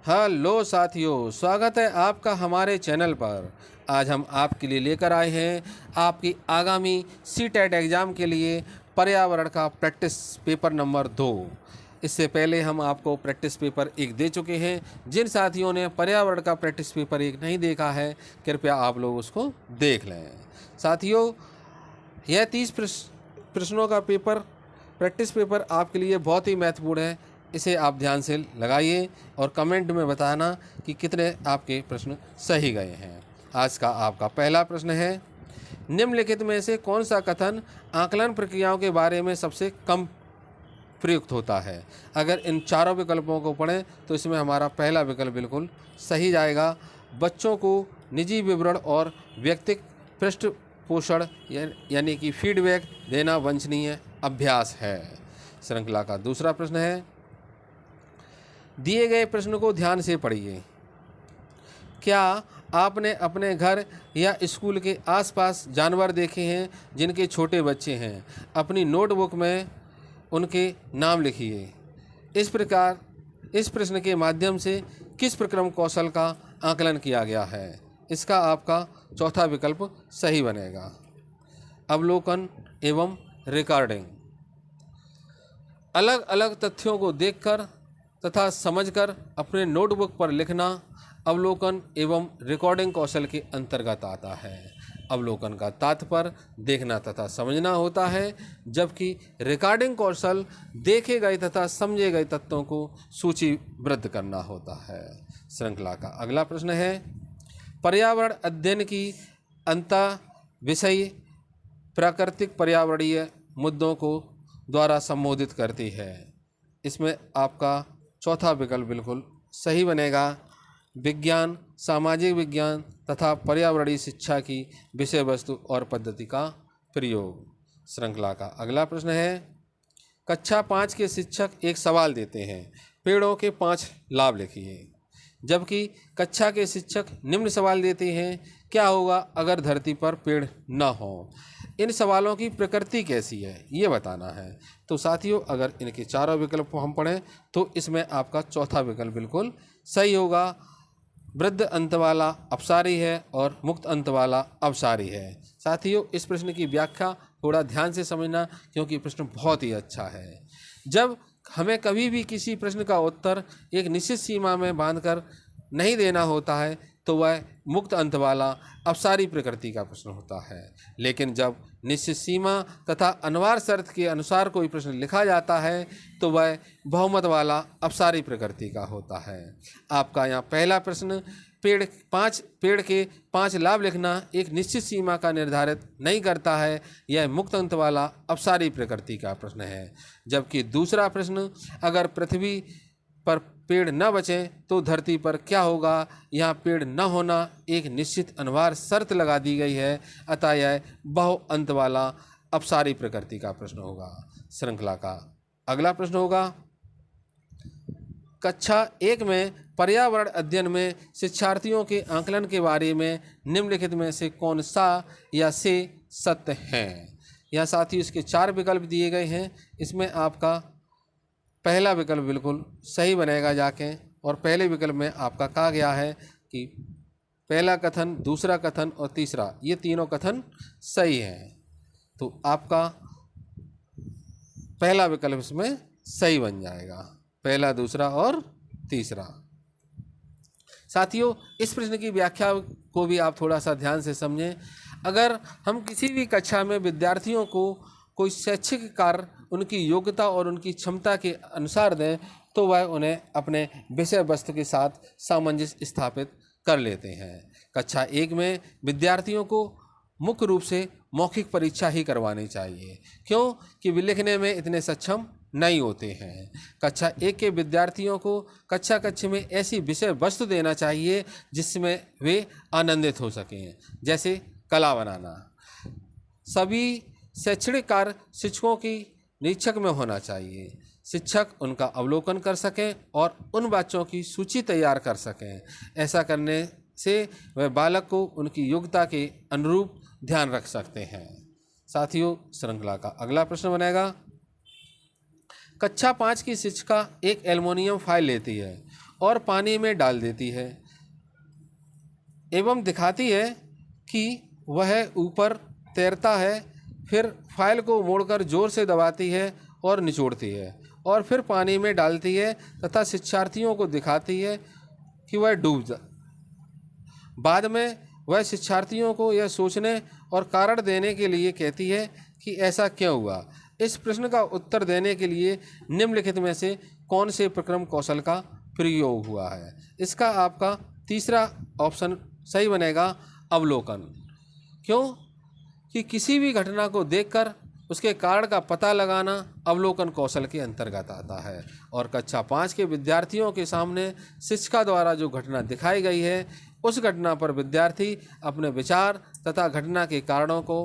Hello साथियों, स्वागत है आपका हमारे चैनल पर। आज हम आपके लिए लेकर आए हैं आपकी आगामी सीटेट एग्ज़ाम के लिए पर्यावरण का प्रैक्टिस पेपर नंबर 2। इससे पहले हम आपको प्रैक्टिस पेपर 1 दे चुके हैं। जिन साथियों ने पर्यावरण का प्रैक्टिस पेपर 1 नहीं देखा है, कृपया आप लोग उसको देख लें। साथियों, यह 30 प्रश्नों का पेपर प्रैक्टिस पेपर आपके लिए बहुत ही महत्वपूर्ण है। इसे आप ध्यान से लगाइए और कमेंट में बताना कि कितने आपके प्रश्न सही गए हैं। आज का आपका पहला प्रश्न है, निम्नलिखित में से कौन सा कथन आकलन प्रक्रियाओं के बारे में सबसे कम प्रयुक्त होता है। अगर इन चारों विकल्पों को पढ़ें तो इसमें हमारा पहला विकल्प बिल्कुल सही जाएगा। बच्चों को निजी विवरण और व्यक्तिगत पृष्ठपोषण यानी कि फीडबैक देना वांछनीय अभ्यास है। श्रृंखला का दूसरा प्रश्न है, दिए गए प्रश्न को ध्यान से पढ़िए। क्या आपने अपने घर या स्कूल के आसपास जानवर देखे हैं जिनके छोटे बच्चे हैं? अपनी नोटबुक में उनके नाम लिखिए। इस प्रकार इस प्रश्न के माध्यम से किस प्रक्रम कौशल का आकलन किया गया है? इसका आपका चौथा विकल्प सही बनेगा। अवलोकन एवं रिकॉर्डिंग। अलग अलग तथ्यों को देखकर तथा समझकर अपने नोटबुक पर लिखना अवलोकन एवं रिकॉर्डिंग कौशल के अंतर्गत आता है। अवलोकन का तात्पर्य देखना तथा समझना होता है, जबकि रिकॉर्डिंग कौशल देखे गए तथा समझे गए तत्वों को सूचीबद्ध करना होता है। श्रृंखला का अगला प्रश्न है, पर्यावरण अध्ययन की अंतः विषय प्राकृतिक पर्यावरणीय मुद्दों को द्वारा संबोधित करती है। इसमें आपका चौथा विकल्प बिल्कुल सही बनेगा। विज्ञान, सामाजिक विज्ञान तथा पर्यावरणीय शिक्षा की विषय वस्तु और पद्धति का प्रयोग। श्रृंखला का अगला प्रश्न है, कक्षा 5 के शिक्षक एक सवाल देते हैं, पेड़ों के 5 लाभ लिखिए। जबकि कक्षा के शिक्षक निम्न सवाल देते हैं, क्या होगा अगर धरती पर पेड़ न हो? इन सवालों की प्रकृति कैसी है, ये बताना है। तो साथियों, अगर इनके चारों विकल्प को हम पढ़ें तो इसमें आपका चौथा विकल्प बिल्कुल सही होगा। वृद्ध अंत वाला अपसारी है और मुक्त अंत वाला अवसारी है। साथियों, इस प्रश्न की व्याख्या थोड़ा ध्यान से समझना, क्योंकि प्रश्न बहुत ही अच्छा है। जब हमें कभी भी किसी प्रश्न का उत्तर एक निश्चित सीमा में बांधकर नहीं देना होता है तो वह मुक्त अंत वाला अपसारी प्रकृति का प्रश्न होता है। लेकिन जब निश्चित सीमा तथा अनिवार्य शर्त के अनुसार कोई प्रश्न लिखा जाता है तो वह बहुमत वाला अपसारी प्रकृति का होता है। आपका यहाँ पहला प्रश्न, पेड़ के 5 लाभ लिखना एक निश्चित सीमा का निर्धारित नहीं करता है, यह मुक्त अंत वाला अपसारी प्रकृति का प्रश्न है। जबकि दूसरा प्रश्न, अगर पृथ्वी पर पेड़ न बचें तो धरती पर क्या होगा? यहाँ पेड़ न होना एक निश्चित अनिवार्य शर्त लगा दी गई है, अतः यह बहु अंत वाला अपसारी प्रकृति का प्रश्न होगा। श्रृंखला का अगला प्रश्न होगा, कक्षा 1 में पर्यावरण अध्ययन में शिक्षार्थियों के आकलन के बारे में निम्नलिखित में से कौन सा या से सत्य है? यहाँ साथ ही इसके 4 विकल्प दिए गए हैं। इसमें आपका पहला विकल्प बिल्कुल सही बनेगा जाके, और पहले विकल्प में आपका कहा गया है कि पहला कथन, दूसरा कथन और तीसरा, ये तीनों कथन सही हैं। तो आपका पहला विकल्प इसमें सही बन जाएगा, पहला, दूसरा और तीसरा। साथियों, इस प्रश्न की व्याख्या को भी आप थोड़ा सा ध्यान से समझें। अगर हम किसी भी कक्षा में विद्यार्थियों को कोई शैक्षिक कार्य उनकी योग्यता और उनकी क्षमता के अनुसार दें तो वह उन्हें अपने विषय वस्तु के साथ सामंजस्य स्थापित कर लेते हैं। कक्षा 1 में विद्यार्थियों को मुख्य रूप से मौखिक परीक्षा ही करवानी चाहिए, क्योंकि वे लिखने में इतने सक्षम नहीं होते हैं। कक्षा 1 के विद्यार्थियों को कक्षा में ऐसी विषय वस्तु देना चाहिए जिसमें वे आनंदित हो सकें, जैसे कला बनाना। सभी शैक्षणिक कार्य शिक्षकों की निरीक्षक में होना चाहिए। शिक्षक उनका अवलोकन कर सकें और उन बच्चों की सूची तैयार कर सकें। ऐसा करने से वह बालक को उनकी योग्यता के अनुरूप ध्यान रख सकते हैं। साथियों, श्रृंखला का अगला प्रश्न बनेगा, कक्षा 5 की शिक्षिका एक एल्युमिनियम फाइल लेती है और पानी में डाल देती है एवं दिखाती है कि वह ऊपर तैरता है। फिर फाइल को मोड़कर जोर से दबाती है और निचोड़ती है और फिर पानी में डालती है तथा शिक्षार्थियों को दिखाती है कि वह डूब जा। बाद में वह शिक्षार्थियों को यह सोचने और कारण देने के लिए कहती है कि ऐसा क्यों हुआ। इस प्रश्न का उत्तर देने के लिए निम्नलिखित में से कौन से प्रक्रम कौशल का प्रयोग हुआ है। इसका आपका तीसरा ऑप्शन सही बनेगा, अवलोकन। क्यों कि किसी भी घटना को देखकर उसके कारण का पता लगाना अवलोकन कौशल के अंतर्गत आता है। और कक्षा 5 के विद्यार्थियों के सामने शिक्षिका द्वारा जो घटना दिखाई गई है उस घटना पर विद्यार्थी अपने विचार तथा घटना के कारणों को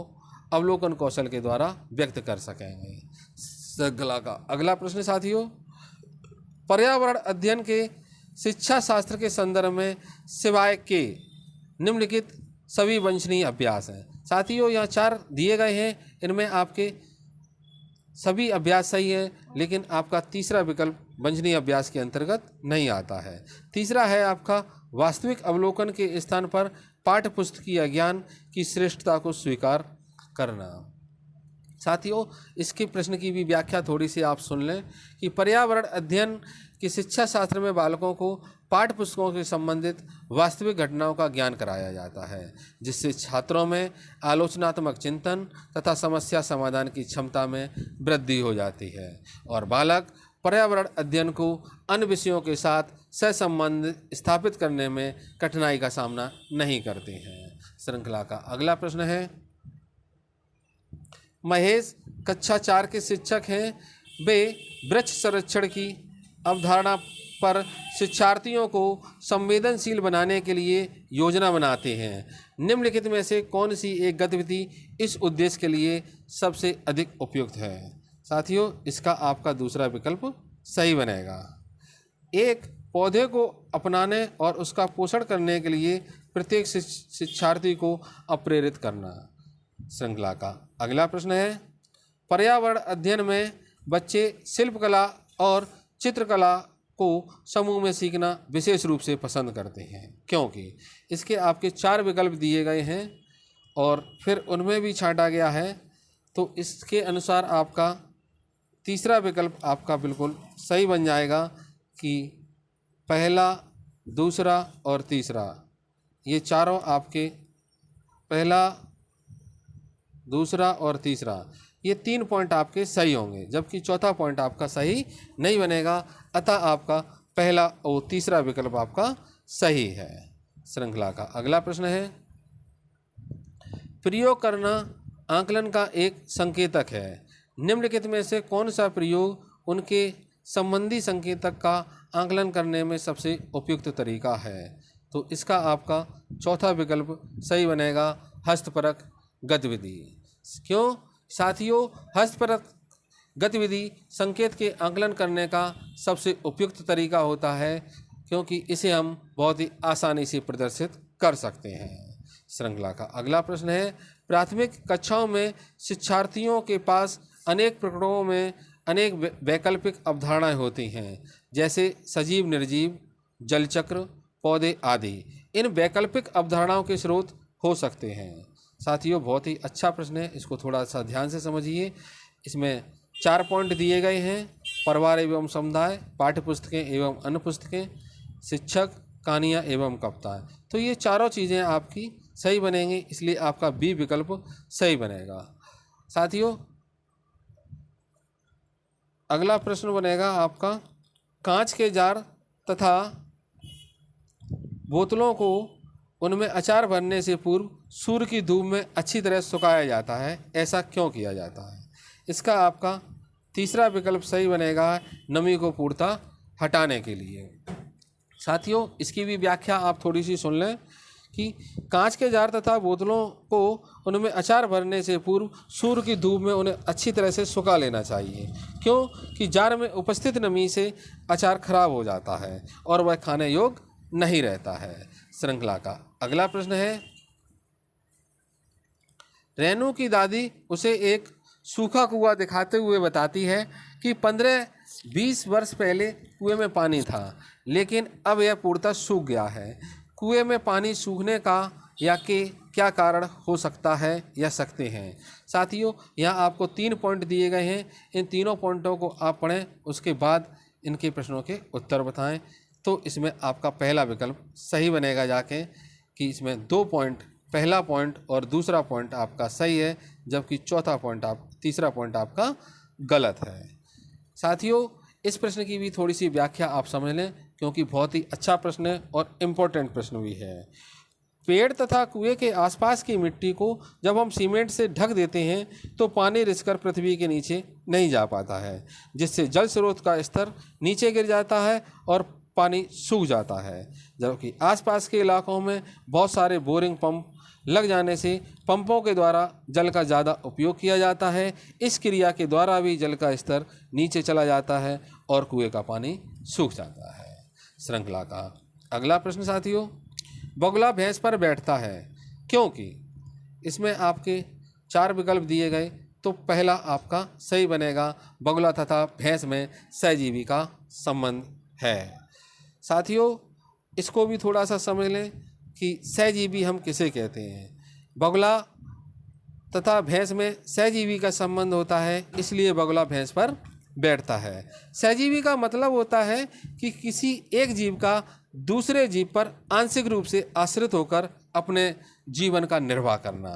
अवलोकन कौशल के द्वारा व्यक्त कर सकेंगे। श्रृंखला का अगला प्रश्न साथियों, पर्यावरण अध्ययन के शिक्षा शास्त्र के संदर्भ में सिवाय के निम्नलिखित सभी वांछनीय अभ्यास हैं। साथियों यहाँ 4 दिए गए हैं, इनमें आपके सभी अभ्यास सही है, लेकिन आपका तीसरा विकल्प वांछनीय अभ्यास के अंतर्गत नहीं आता है। तीसरा है आपका वास्तविक अवलोकन के स्थान पर पाठ्य पुस्तकीय ज्ञान की श्रेष्ठता को स्वीकार करना। साथियों इसके प्रश्न की भी व्याख्या थोड़ी सी आप सुन लें कि पर्यावरण अध्ययन की शिक्षा शास्त्र में बालकों को पाठ्य पुस्तकों से संबंधित वास्तविक घटनाओं का ज्ञान कराया जाता है, जिससे छात्रों में आलोचनात्मक चिंतन तथा समस्या समाधान की क्षमता में वृद्धि हो जाती है और बालक पर्यावरण अध्ययन को अन्य विषयों के साथ सहसंबंध स्थापित करने में कठिनाई का सामना नहीं करते हैं। श्रृंखला का अगला प्रश्न है, महेश कक्षा 4 के शिक्षक हैं। वे वृक्ष संरक्षण की अवधारणा पर शिक्षार्थियों को संवेदनशील बनाने के लिए योजना बनाते हैं। निम्नलिखित में से कौन सी एक गतिविधि इस उद्देश्य के लिए सबसे अधिक उपयुक्त है। साथियों इसका आपका दूसरा विकल्प सही बनेगा। एक पौधे को अपनाने और उसका पोषण करने के लिए प्रत्येक शिक्षार्थी को अप्रेरित करना। श्रृंखला का अगला प्रश्न है, पर्यावरण अध्ययन में बच्चे शिल्पकला और चित्रकला को समूह में सीखना विशेष रूप से पसंद करते हैं, क्योंकि इसके आपके 4 विकल्प दिए गए हैं और फिर उनमें भी छांटा गया है। तो इसके अनुसार आपका तीसरा विकल्प आपका बिल्कुल सही बन जाएगा कि पहला, दूसरा और तीसरा, ये चारों आपके पहला, दूसरा और तीसरा, ये 3 पॉइंट आपके सही होंगे, जबकि चौथा पॉइंट आपका सही नहीं बनेगा। अतः आपका पहला और तीसरा विकल्प आपका सही है। श्रृंखला का अगला प्रश्न है, प्रयोग करना आकलन का एक संकेतक है। निम्नलिखित में से कौन सा प्रयोग उनके संबंधी संकेतक का आकलन करने में सबसे उपयुक्त तरीका है। तो इसका आपका चौथा विकल्प सही बनेगा, हस्तपरक गतिविधि। क्यों साथियों, हस्तपरक गतिविधि संकेत के आकलन करने का सबसे उपयुक्त तरीका होता है, क्योंकि इसे हम बहुत ही आसानी से प्रदर्शित कर सकते हैं। श्रृंखला का अगला प्रश्न है, प्राथमिक कक्षाओं में शिक्षार्थियों के पास अनेक प्रकरणों में अनेक वैकल्पिक अवधारणाएं होती हैं, जैसे सजीव निर्जीव, जलचक्र, पौधे आदि। इन वैकल्पिक अवधारणाओं के स्रोत हो सकते हैं। साथियों बहुत ही अच्छा प्रश्न है, इसको थोड़ा सा ध्यान से समझिए। इसमें 4 पॉइंट दिए गए हैं, परिवार एवं समुदाय, पाठ्य पुस्तकें एवं अन्य पुस्तकें, शिक्षक, कहानियाँ एवं कविताएं। तो ये चारों चीज़ें आपकी सही बनेंगी, इसलिए आपका बी विकल्प सही बनेगा। साथियों अगला प्रश्न बनेगा आपका, कांच के जार तथा बोतलों को उनमें अचार भरने से पूर्व सूर्य की धूप में अच्छी तरह सुखाया जाता है, ऐसा क्यों किया जाता है। इसका आपका तीसरा विकल्प सही बनेगा, नमी को पूर्णतः हटाने के लिए। साथियों इसकी भी व्याख्या आप थोड़ी सी सुन लें कि कांच के जार तथा बोतलों को उनमें अचार भरने से पूर्व सूर्य की धूप में उन्हें अच्छी तरह से सुखा लेना चाहिए, क्योंकि जार में उपस्थित नमी से अचार खराब हो जाता है और वह खाने योग्य नहीं रहता है। श्रृंखला का अगला प्रश्न है, रेनू की दादी उसे एक सूखा कुआं दिखाते हुए बताती है कि 15-20 वर्ष पहले कुएं में पानी था, लेकिन अब यह पूर्णतः सूख गया है। कुएं में पानी सूखने का या के क्या कारण हो सकता है या सकते हैं। साथियों, यहाँ आपको 3 पॉइंट दिए गए हैं। इन तीनों पॉइंटों को आप पढ़ें, उसके बाद इनके प्रश्नों के उत्तर बताएं। तो इसमें आपका पहला विकल्प सही बनेगा जाके कि इसमें 2 पॉइंट, पहला पॉइंट और दूसरा पॉइंट आपका सही है, जबकि तीसरा पॉइंट आपका गलत है। साथियों, इस प्रश्न की भी थोड़ी सी व्याख्या आप समझ लें, क्योंकि बहुत ही अच्छा प्रश्न है और इम्पोर्टेंट प्रश्न भी है। पेड़ तथा कुएं के आसपास की मिट्टी को जब हम सीमेंट से ढक देते हैं तो पानी रिसकर पृथ्वी के नीचे नहीं जा पाता है, जिससे जल स्रोत का स्तर नीचे गिर जाता है और पानी सूख जाता है। जबकि आसपास के इलाकों में बहुत सारे बोरिंग पंप लग जाने से पंपों के द्वारा जल का ज़्यादा उपयोग किया जाता है। इस क्रिया के द्वारा भी जल का स्तर नीचे चला जाता है और कुएं का पानी सूख जाता है। श्रृंखला का अगला प्रश्न साथियों, बगुला भैंस पर बैठता है क्योंकि इसमें आपके 4 विकल्प दिए गए। तो पहला आपका सही बनेगा, बगुला तथा भैंस में सहजीवी का संबंध है। साथियों, इसको भी थोड़ा सा समझ लें कि सहजीवी हम किसे कहते हैं। बगुला तथा भैंस में सहजीवी का संबंध होता है, इसलिए बगुला भैंस पर बैठता है। सहजीवी का मतलब होता है कि किसी एक जीव का दूसरे जीव पर आंशिक रूप से आश्रित होकर अपने जीवन का निर्वाह करना।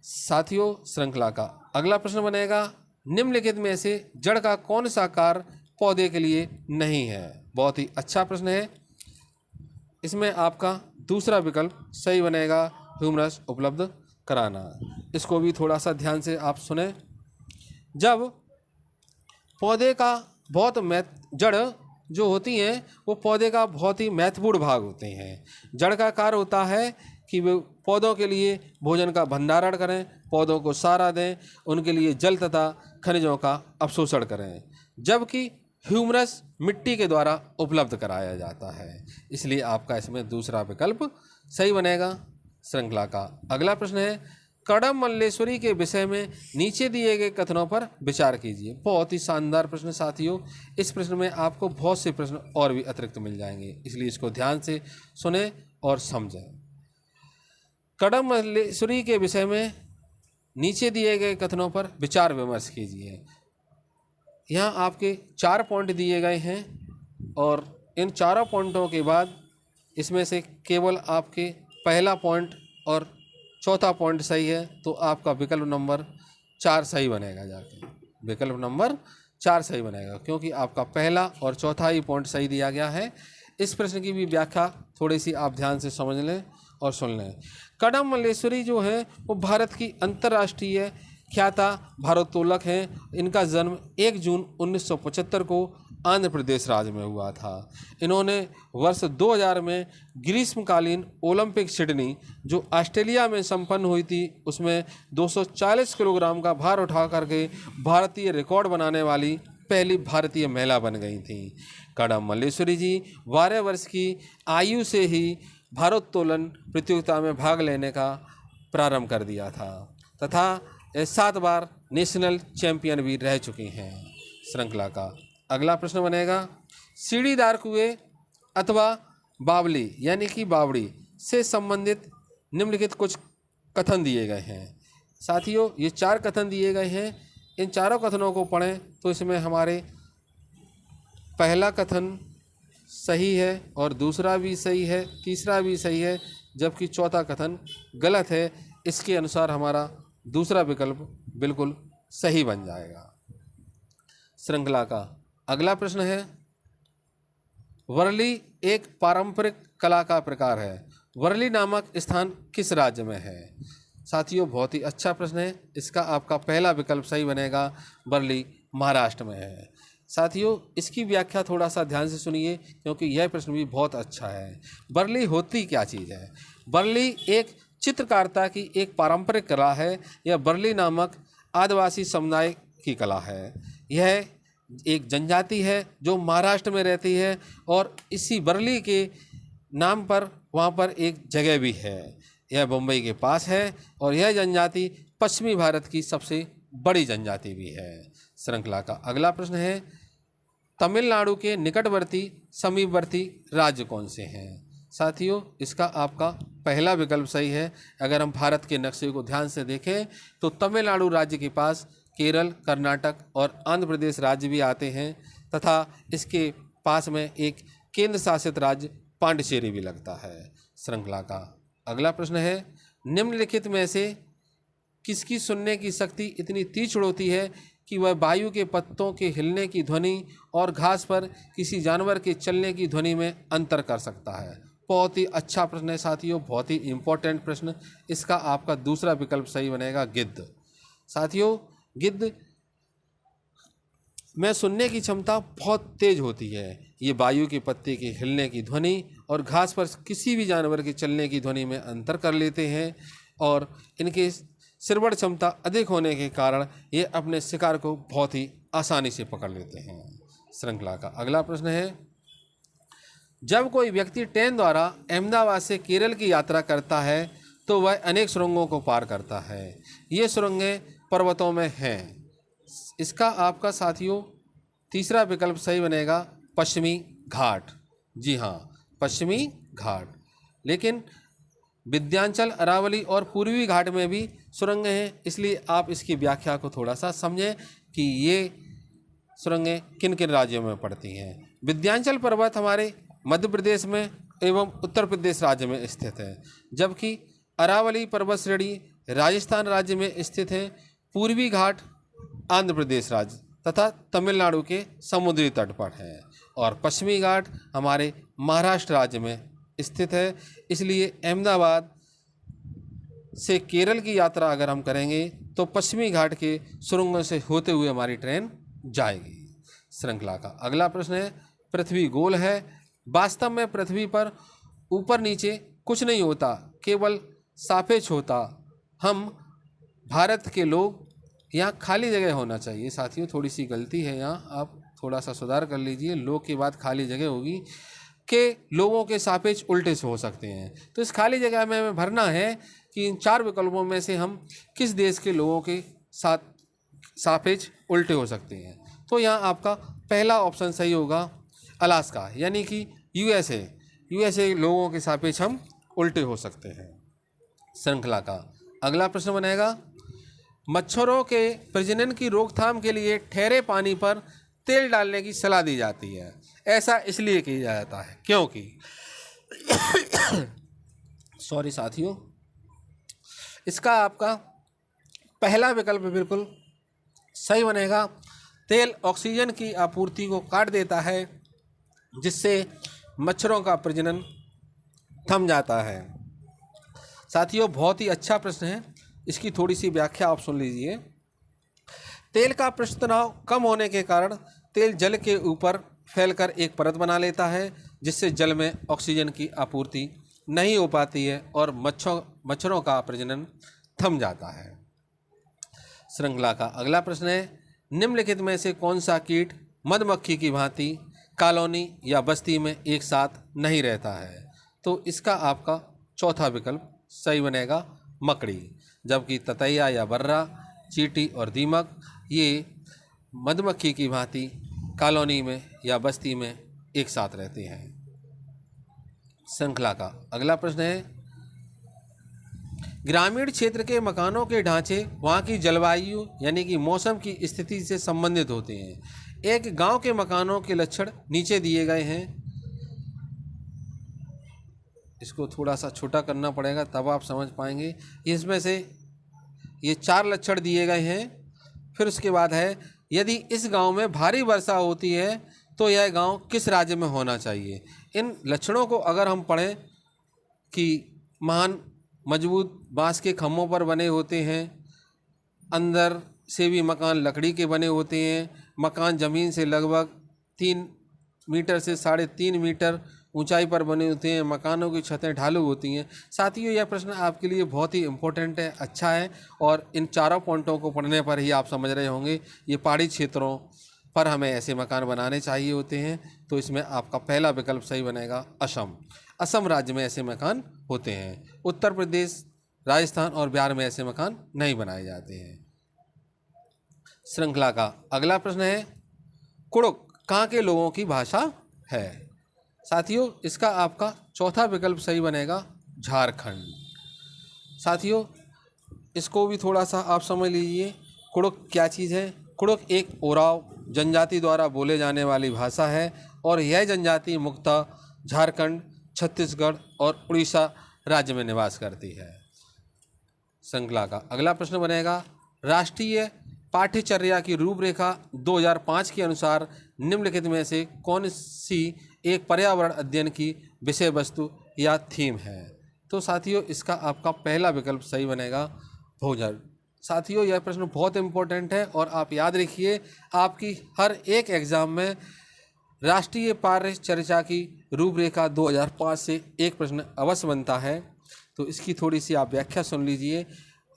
साथियों, श्रृंखला का अगला प्रश्न बनेगा, निम्नलिखित में से जड़ का कौन सा कार्य पौधे के लिए नहीं है। बहुत ही अच्छा प्रश्न है। इसमें आपका दूसरा विकल्प सही बनेगा, ह्यूमरस उपलब्ध कराना। इसको भी थोड़ा सा ध्यान से आप सुने। जब पौधे का जड़ जो होती हैं वो पौधे का बहुत ही महत्वपूर्ण भाग होते हैं। जड़ का कार्य होता है कि वे पौधों के लिए भोजन का भंडारण करें, पौधों को सहारा दें, उनके लिए जल तथा खनिजों का अवशोषण करें, जबकि ह्यूमरस मिट्टी के द्वारा उपलब्ध कराया जाता है। इसलिए आपका इसमें दूसरा विकल्प सही बनेगा। श्रृंखला का अगला प्रश्न है, कड़म मल्लेश्वरी के विषय में नीचे दिए गए कथनों पर विचार कीजिए। बहुत ही शानदार प्रश्न साथियों। इस प्रश्न में आपको बहुत से प्रश्न और भी अतिरिक्त मिल जाएंगे, इसलिए इसको ध्यान से सुने और समझें। कड़म मल्लेश्वरी के विषय में नीचे दिए गए कथनों पर विचार विमर्श कीजिए। यहाँ आपके 4 पॉइंट दिए गए हैं और इन चारों पॉइंटों के बाद इसमें से केवल आपके पहला पॉइंट और चौथा पॉइंट सही है, तो आपका विकल्प नंबर 4 सही बनेगा। जाके विकल्प नंबर 4 सही बनेगा, क्योंकि आपका पहला और चौथा ही पॉइंट सही दिया गया है। इस प्रश्न की भी व्याख्या थोड़ी सी आप ध्यान से समझ लें और सुन लें। कड़म मल्लेश्वरी जो है वो भारत की अंतर्राष्ट्रीय ख्याता भारोत्तोलक हैं। इनका जन्म 1 जून 1975 को आंध्र प्रदेश राज्य में हुआ था। इन्होंने वर्ष 2000 में ग्रीष्मकालीन ओलंपिक सिडनी जो ऑस्ट्रेलिया में संपन्न हुई थी उसमें 240 किलोग्राम का भार उठा करके भारतीय रिकॉर्ड बनाने वाली पहली भारतीय महिला बन गई थी। कड़म मल्लेश्वरी जी 12 वर्ष की आयु से ही भारोत्तोलन प्रतियोगिता में भाग लेने का प्रारंभ कर दिया था तथा 7 बार नेशनल चैंपियन भी रह चुकी हैं। श्रृंखला का अगला प्रश्न बनेगा, सीढ़ीदार कुएं अथवा बावली यानी कि बावड़ी से संबंधित निम्नलिखित कुछ कथन दिए गए हैं। साथियों, ये 4 कथन दिए गए हैं। इन चारों कथनों को पढ़ें तो इसमें हमारे पहला कथन सही है और दूसरा भी सही है, तीसरा भी सही है, जबकि चौथा कथन गलत है। इसके अनुसार हमारा दूसरा विकल्प बिल्कुल सही बन जाएगा। श्रृंखला का अगला प्रश्न है, वर्ली एक पारंपरिक कला का प्रकार है। वर्ली नामक स्थान किस राज्य में है। साथियों, बहुत ही अच्छा प्रश्न है। इसका आपका पहला विकल्प सही बनेगा, वर्ली महाराष्ट्र में है। साथियों, इसकी व्याख्या थोड़ा सा ध्यान से सुनिए, क्योंकि यह प्रश्न भी बहुत अच्छा है। वर्ली होती क्या चीज़ है। वर्ली एक चित्रकारिता की एक पारंपरिक कला है। यह वर्ली नामक आदिवासी समुदाय की कला है। यह एक जनजाति है जो महाराष्ट्र में रहती है और इसी वर्ली के नाम पर वहाँ पर एक जगह भी है। यह मुंबई के पास है और यह जनजाति पश्चिमी भारत की सबसे बड़ी जनजाति भी है। श्रृंखला का अगला प्रश्न है, तमिलनाडु के निकटवर्ती समीपवर्ती राज्य कौन से हैं? साथियों, इसका आपका पहला विकल्प सही है। अगर हम भारत के नक्शे को ध्यान से देखें तो तमिलनाडु राज्य के पास केरल, कर्नाटक और आंध्र प्रदेश राज्य भी आते हैं तथा इसके पास में एक केंद्र शासित राज्य पांडिचेरी भी लगता है। श्रृंखला का अगला प्रश्न है, निम्नलिखित में से किसकी सुनने की शक्ति इतनी तीक्ष्ण होती है कि वह वायु के पत्तों के हिलने की ध्वनि और घास पर किसी जानवर के चलने की ध्वनि में अंतर कर सकता है? बहुत ही अच्छा प्रश्न है साथियों, बहुत ही इम्पोर्टेंट प्रश्न। इसका आपका दूसरा विकल्प सही बनेगा, गिद्ध। साथियों, गिद्ध में सुनने की क्षमता बहुत तेज होती है। ये वायु के पत्ते के हिलने की ध्वनि और घास पर किसी भी जानवर के चलने की ध्वनि में अंतर कर लेते हैं और इनके सिरवड़ क्षमता अधिक होने के कारण ये अपने शिकार को बहुत ही आसानी से पकड़ लेते हैं। श्रृंखला का अगला प्रश्न है, जब कोई व्यक्ति ट्रेन द्वारा अहमदाबाद से केरल की यात्रा करता है तो वह अनेक सुरंगों को पार करता है। ये सुरंगें पर्वतों में हैं। इसका आपका साथियों तीसरा विकल्प सही बनेगा, पश्चिमी घाट। जी हाँ, पश्चिमी घाट। लेकिन विंध्याचल, अरावली और पूर्वी घाट में भी सुरंगें हैं, इसलिए आप इसकी व्याख्या को थोड़ा सा समझें कि ये सुरंगें किन किन राज्यों में पड़ती हैं। विंध्याचल पर्वत हमारे मध्य प्रदेश में एवं उत्तर प्रदेश राज्य में स्थित है, जबकि अरावली पर्वत श्रेणी राजस्थान राज्य में स्थित है। पूर्वी घाट आंध्र प्रदेश राज्य तथा तमिलनाडु के समुद्री तट पर है और पश्चिमी घाट हमारे महाराष्ट्र राज्य में स्थित है। इसलिए अहमदाबाद से केरल की यात्रा अगर हम करेंगे तो पश्चिमी घाट के सुरंगों से होते हुए हमारी ट्रेन जाएगी। श्रृंखला का अगला प्रश्न है, पृथ्वी गोल है। वास्तव में पृथ्वी पर ऊपर नीचे कुछ नहीं होता, केवल सापेक्ष होता। हम भारत के लोग, यहाँ खाली जगह होना चाहिए साथियों, थोड़ी सी गलती है यहाँ, आप थोड़ा सा सुधार कर लीजिए। लोग के बाद खाली जगह होगी के लोगों के सापेक्ष उल्टे से हो सकते हैं। तो इस खाली जगह में हमें भरना है कि इन चार विकल्पों में से हम किस देश के लोगों के साथ सापेक्ष उल्टे हो सकते हैं। तो यहाँ आपका पहला ऑप्शन सही होगा, अलास्का, यानी कि यूएसए लोगों के सापेक्ष हम उल्टे हो सकते हैं। श्रृंखला का अगला प्रश्न बनेगा, मच्छरों के प्रजनन की रोकथाम के लिए ठहरे पानी पर तेल डालने की सलाह दी जाती है। ऐसा इसलिए किया जाता है क्योंकि सॉरी साथियों, इसका आपका पहला विकल्प बिल्कुल सही बनेगा। तेल ऑक्सीजन की आपूर्ति को काट देता है, जिससे मच्छरों का प्रजनन थम जाता है। साथियों, बहुत ही अच्छा प्रश्न है, इसकी थोड़ी सी व्याख्या आप सुन लीजिए। तेल का पृष्ठ तनाव कम होने के कारण तेल जल के ऊपर फैलकर एक परत बना लेता है, जिससे जल में ऑक्सीजन की आपूर्ति नहीं हो पाती है और मच्छरों का प्रजनन थम जाता है। श्रृंखला का अगला प्रश्न है, निम्नलिखित में से कौन सा कीट मधुमक्खी की भांति कॉलोनी या बस्ती में एक साथ नहीं रहता है? तो इसका आपका चौथा विकल्प सही बनेगा, मकड़ी। जबकि ततैया या बर्रा, चींटी और दीमक ये मधुमक्खी की भांति कॉलोनी में या बस्ती में एक साथ रहते हैं। श्रृंखला का अगला प्रश्न है, ग्रामीण क्षेत्र के मकानों के ढांचे वहाँ की जलवायु यानी कि मौसम की स्थिति से संबंधित होते हैं। एक गांव के मकानों के लक्षण नीचे दिए गए हैं। इसको थोड़ा सा छोटा करना पड़ेगा तब आप समझ पाएंगे। इसमें से ये 4 लक्षण दिए गए हैं। फिर उसके बाद है, यदि इस गांव में भारी वर्षा होती है तो यह गांव किस राज्य में होना चाहिए? इन लक्षणों को अगर हम पढ़ें कि महान मजबूत बांस के खम्भों पर बने होते हैं, अंदर से भी मकान लकड़ी के बने होते हैं, मकान ज़मीन से लगभग 3 मीटर से 3.5 मीटर ऊंचाई पर बने होते हैं, मकानों की छतें ढालू होती हैं। साथियों, यह प्रश्न आपके लिए बहुत ही इम्पोर्टेंट है, अच्छा है, और इन चारों पॉइंटों को पढ़ने पर ही आप समझ रहे होंगे ये पहाड़ी क्षेत्रों पर हमें ऐसे मकान बनाने चाहिए होते हैं। तो इसमें आपका पहला विकल्प सही बनेगा, असम राज्य में ऐसे मकान होते हैं। उत्तर प्रदेश, राजस्थान और बिहार में ऐसे मकान नहीं बनाए जाते हैं। श्रृंखला का अगला प्रश्न है, कुड़ुक कहाँ के लोगों की भाषा है। साथियों, इसका आपका चौथा विकल्प सही बनेगा झारखंड। साथियों, इसको भी थोड़ा सा आप समझ लीजिए। कुड़ुक क्या चीज़ है? कुड़ुक एक ओराव जनजाति द्वारा बोले जाने वाली भाषा है और यह जनजाति मुख्यतः झारखंड, छत्तीसगढ़ और उड़ीसा राज्य में निवास करती है। श्रृंखला का अगला प्रश्न बनेगा, राष्ट्रीय पाठ्यचर्या की रूपरेखा 2005 के अनुसार निम्नलिखित में से कौन सी एक पर्यावरण अध्ययन की विषय वस्तु या थीम है? तो साथियों, इसका आपका पहला विकल्प सही बनेगा भोजन। साथियों, यह प्रश्न बहुत इंपॉर्टेंट है और आप याद रखिए, आपकी हर एक एग्ज़ाम में राष्ट्रीय पाठ्यचर्या की रूपरेखा 2005 से एक प्रश्न अवश्य बनता है। तो इसकी थोड़ी सी आप व्याख्या सुन लीजिए।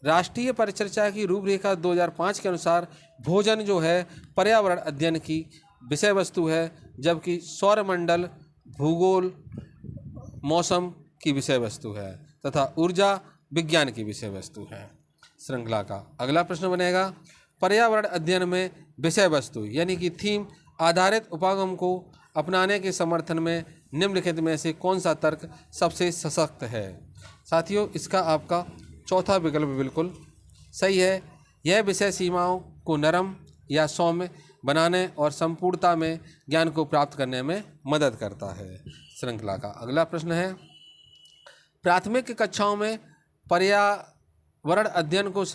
राष्ट्रीय परिचर्चा की रूपरेखा 2005 के अनुसार भोजन जो है पर्यावरण अध्ययन की विषय वस्तु है, जबकि सौरमंडल, भूगोल, मौसम की विषय वस्तु है तथा ऊर्जा विज्ञान की विषय वस्तु है। श्रृंखला का अगला प्रश्न बनेगा, पर्यावरण अध्ययन में विषय वस्तु यानी कि थीम आधारित उपागम को अपनाने के समर्थन में निम्नलिखित में से कौन सा तर्क सबसे सशक्त है? साथियों, इसका आपका चौथा विकल्प बिल्कुल सही है। यह विषय सीमाओं को नरम या सौम्य बनाने और संपूर्णता में ज्ञान को प्राप्त करने में मदद करता है। श्रृंखला का अगला प्रश्न है, प्राथमिक कक्षाओं में पर्यावरण अध्ययन को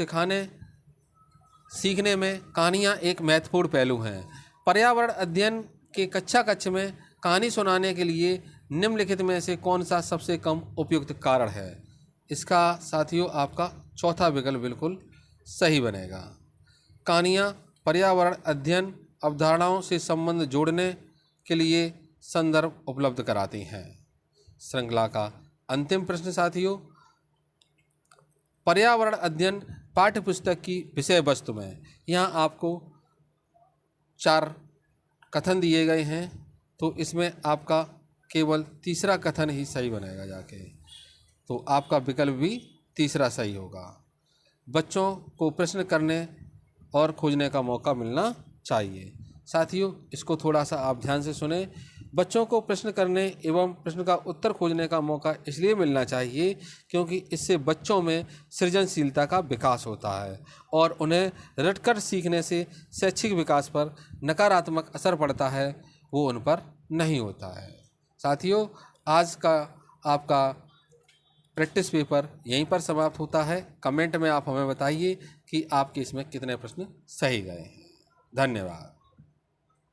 सीखने में कहानियाँ एक महत्वपूर्ण पहलू हैं। पर्यावरण अध्ययन के कक्षा में कहानी सुनाने के लिए निम्नलिखित में से कौन सा सबसे कम उपयुक्त कारण है? इसका साथियों आपका चौथा विकल्प बिल्कुल सही बनेगा। कहानियाँ पर्यावरण अध्ययन अवधारणाओं से संबंध जोड़ने के लिए संदर्भ उपलब्ध कराती हैं। श्रृंखला का अंतिम प्रश्न साथियों, पर्यावरण अध्ययन पाठ्यपुस्तक की विषय वस्तु में यहाँ आपको 4 कथन दिए गए हैं, तो इसमें आपका केवल तीसरा कथन ही सही बनेगा जाके, तो आपका विकल्प भी तीसरा सही होगा। बच्चों को प्रश्न करने और खोजने का मौका मिलना चाहिए। साथियों, इसको थोड़ा सा आप ध्यान से सुने। बच्चों को प्रश्न करने एवं प्रश्न का उत्तर खोजने का मौका इसलिए मिलना चाहिए क्योंकि इससे बच्चों में सृजनशीलता का विकास होता है और उन्हें रटकर सीखने से शैक्षिक विकास पर नकारात्मक असर पड़ता है, वो उन पर नहीं होता है। साथियों, आज का आपका प्रैक्टिस पेपर यहीं पर समाप्त होता है। कमेंट में आप हमें बताइए कि आपके इसमें कितने प्रश्न सही गए हैं। धन्यवाद।